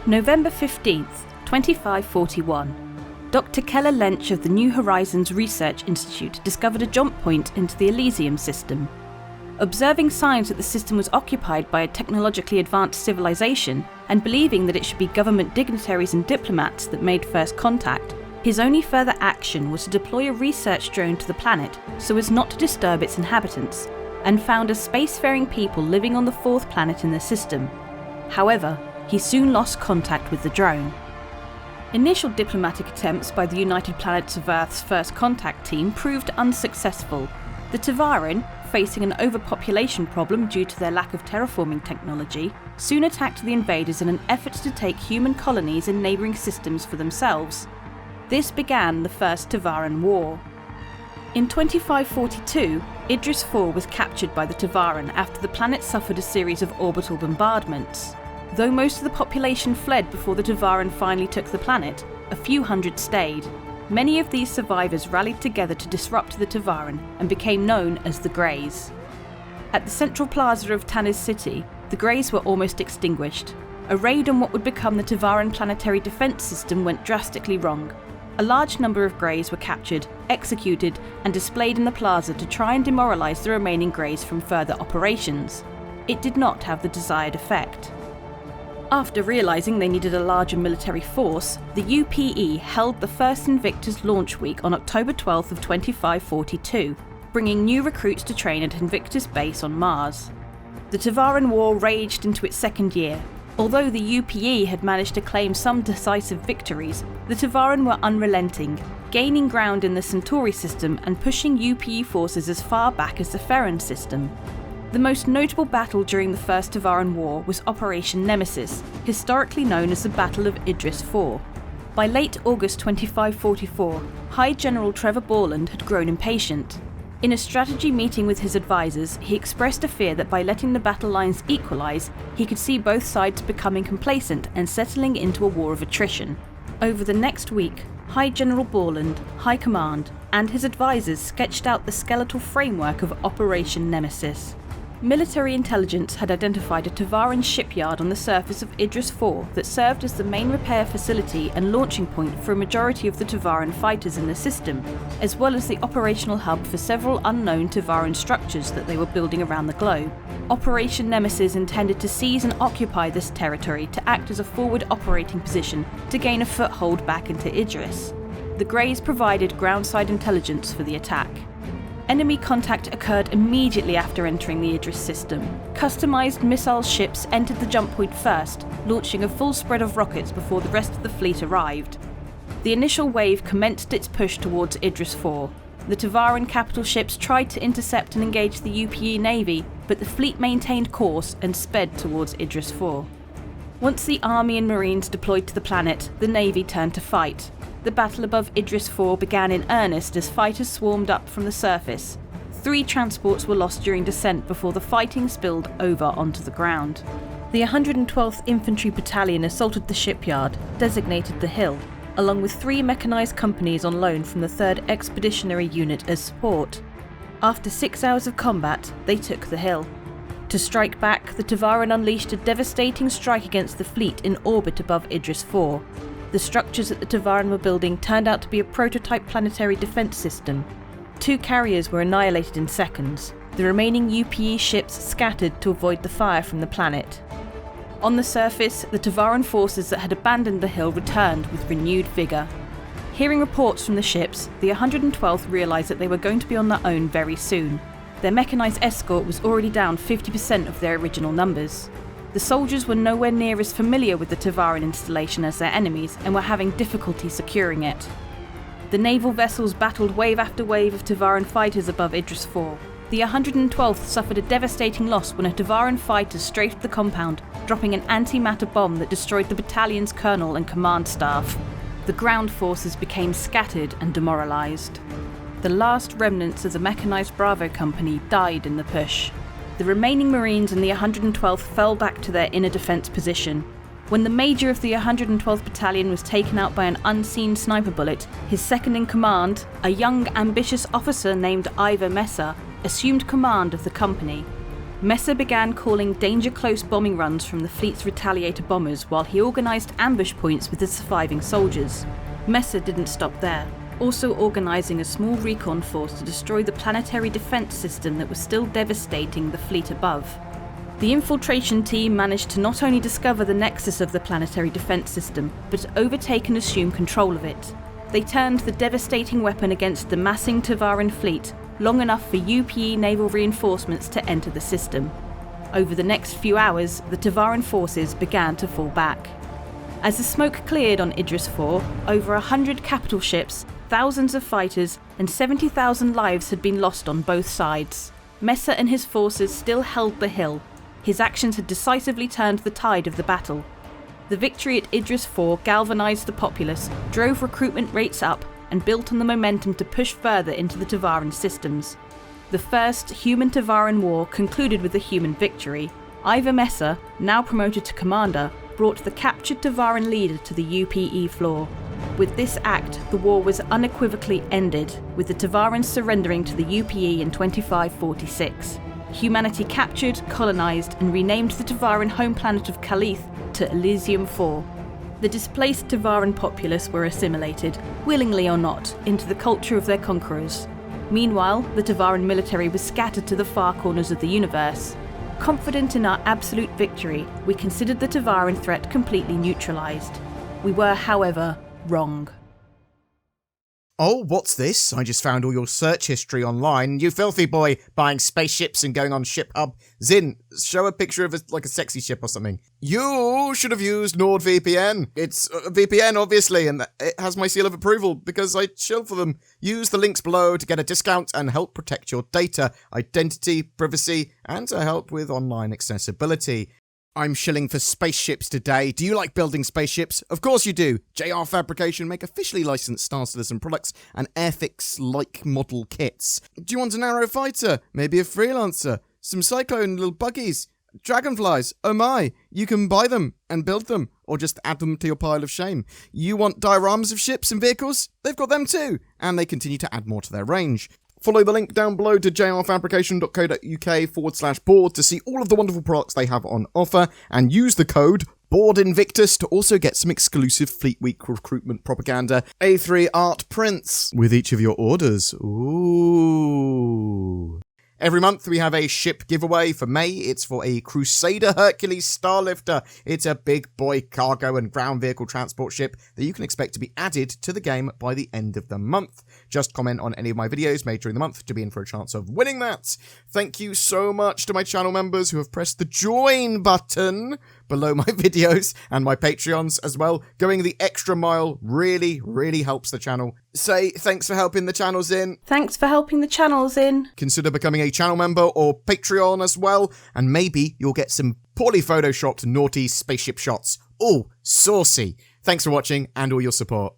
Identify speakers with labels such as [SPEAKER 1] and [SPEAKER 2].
[SPEAKER 1] November 15th, 2541. Dr. Keller Lench of the New Horizons Research Institute discovered a jump point into the Elysium system. Observing signs that the system was occupied by a technologically advanced civilization, and believing that it should be government dignitaries and diplomats that made first contact, his only further action was to deploy a research drone to the planet so as not to disturb its inhabitants, and found a spacefaring people living on the fourth planet in the system. However, he soon lost contact with the drone. Initial diplomatic attempts by the United Planets of Earth's First Contact team proved unsuccessful. The Tevarin, facing an overpopulation problem due to their lack of terraforming technology, soon attacked the invaders in an effort to take human colonies in neighbouring systems for themselves. This began the First Tevarin War. In 2542, Idris IV was captured by the Tevarin after the planet suffered a series of orbital bombardments. Though most of the population fled before the Tevarin finally took the planet, a few hundred stayed. Many of these survivors rallied together to disrupt the Tevarin and became known as the Greys. At the central plaza of Tannis City, the Greys were almost extinguished. A raid on what would become the Tevarin planetary defense system went drastically wrong. A large number of Greys were captured, executed, and displayed in the plaza to try and demoralize the remaining Greys from further operations. It did not have the desired effect. After realizing they needed a larger military force, the UPE held the first Invictus launch week on October 12th of 2542, bringing new recruits to train at Invictus base on Mars. The Tevarin War raged into its second year. Although the UPE had managed to claim some decisive victories, the Tevarin were unrelenting, gaining ground in the Centauri system and pushing UPE forces as far back as the Ferran system. The most notable battle during the First Tevarin War was Operation Nemesis, historically known as the Battle of Idris IV. By late August 2544, High General Trevor Borland had grown impatient. In a strategy meeting with his advisors, he expressed a fear that by letting the battle lines equalise, he could see both sides becoming complacent and settling into a war of attrition. Over the next week, High General Borland, High Command, and his advisors sketched out the skeletal framework of Operation Nemesis. Military intelligence had identified a Tevarin shipyard on the surface of Idris IV that served as the main repair facility and launching point for a majority of the Tevarin fighters in the system, as well as the operational hub for several unknown Tevarin structures that they were building around the globe. Operation Nemesis intended to seize and occupy this territory to act as a forward operating position to gain a foothold back into Idris. The Greys provided groundside intelligence for the attack. Enemy contact occurred immediately after entering the Idris system. Customized missile ships entered the jump point first, launching a full spread of rockets before the rest of the fleet arrived. The initial wave commenced its push towards Idris IV. The Tevarin capital ships tried to intercept and engage the UPE Navy, but the fleet maintained course and sped towards Idris IV. Once the army and marines deployed to the planet, the Navy turned to fight. The battle above Idris IV began in earnest as fighters swarmed up from the surface. 3 transports were lost during descent before the fighting spilled over onto the ground. The 112th Infantry Battalion assaulted the shipyard, designated the Hill, along with 3 mechanised companies on loan from the 3rd Expeditionary Unit as support. After 6 hours of combat, they took the Hill. To strike back, the Tevarin unleashed a devastating strike against the fleet in orbit above Idris IV. The structures that the Tevarin were building turned out to be a prototype planetary defence system. 2 carriers were annihilated in seconds. The remaining UPE ships scattered to avoid the fire from the planet. On the surface, the Tevarin forces that had abandoned the hill returned with renewed vigour. Hearing reports from the ships, the 112th realised that they were going to be on their own very soon. Their mechanised escort was already down 50% of their original numbers. The soldiers were nowhere near as familiar with the Tevarin installation as their enemies and were having difficulty securing it. The naval vessels battled wave after wave of Tevarin fighters above Idris IV. The 112th suffered a devastating loss when a Tevarin fighter strafed the compound, dropping an antimatter bomb that destroyed the battalion's colonel and command staff. The ground forces became scattered and demoralised. The last remnants of the mechanised Bravo Company died in the push. The remaining Marines in the 112th fell back to their inner defence position. When the major of the 112th Battalion was taken out by an unseen sniper bullet, his second-in-command, a young, ambitious officer named Ivor Messer, assumed command of the company. Messer began calling danger-close bombing runs from the fleet's Retaliator bombers while he organised ambush points with the surviving soldiers. Messer didn't stop there, also organising a small recon force to destroy the planetary defence system that was still devastating the fleet above. The infiltration team managed to not only discover the nexus of the planetary defence system, but overtake and assume control of it. They turned the devastating weapon against the massing Tevarin fleet long enough for UPE naval reinforcements to enter the system. Over the next few hours, the Tevarin forces began to fall back. As the smoke cleared on Idris IV, over 100 capital ships, thousands of fighters, and 70,000 lives had been lost on both sides. Messer and his forces still held the hill. His actions had decisively turned the tide of the battle. The victory at Idris IV galvanised the populace, drove recruitment rates up, and built on the momentum to push further into the Tevarin systems. The first human-Tevarin war concluded with a human victory. Ivar Messer, now promoted to commander, brought the captured Tevarin leader to the UPE floor. With this act, the war was unequivocally ended, with the Tevarins surrendering to the UPE in 2546. Humanity captured, colonised, and renamed the Tevarin home planet of Calith to Elysium IV. The displaced Tevarin populace were assimilated, willingly or not, into the culture of their conquerors. Meanwhile, the Tevarin military was scattered to the far corners of the universe. Confident in our absolute victory, we considered the Tevarin threat completely neutralised. We were, however, wrong.
[SPEAKER 2] Oh, what's this? I just found all your search history online. You filthy boy, buying spaceships and going on Ship Hub. Zin, show a picture of a sexy ship or something. You should have used NordVPN. It's a VPN, obviously, and it has my seal of approval because I shill for them. Use the links below to get a discount and help protect your data, identity, privacy, and to help with online accessibility. I'm shilling for spaceships today. Do you like building spaceships? Of course you do. JR Fabrication make officially licensed Star Citizen products and Airfix-like model kits. Do you want an Arrow fighter? Maybe a Freelancer? Some Cyclone little buggies? Dragonflies? Oh my, you can buy them and build them, or just add them to your pile of shame. You want dioramas of ships and vehicles? They've got them too, and they continue to add more to their range. Follow the link down below to jrfabrication.co.uk/board to see all of the wonderful products they have on offer, and use the code BoredInvictus to also get some exclusive Fleet Week recruitment propaganda A3 art prints with each of your orders. Ooh. Every month we have a ship giveaway. For May, it's for a Crusader Hercules Starlifter. It's a big boy cargo and ground vehicle transport ship that you can expect to be added to the game by the end of the month. Just comment on any of my videos made during the month to be in for a chance of winning that. Thank you so much to my channel members who have pressed the join button below my videos, and my Patreons as well. Going the extra mile really, really helps the channel. Say thanks for helping the channel, Zin.
[SPEAKER 1] Thanks for helping the channel, Zin.
[SPEAKER 2] Consider becoming a channel member or Patreon as well, and maybe you'll get some poorly photoshopped naughty spaceship shots. Ooh, saucy. Thanks for watching and all your support.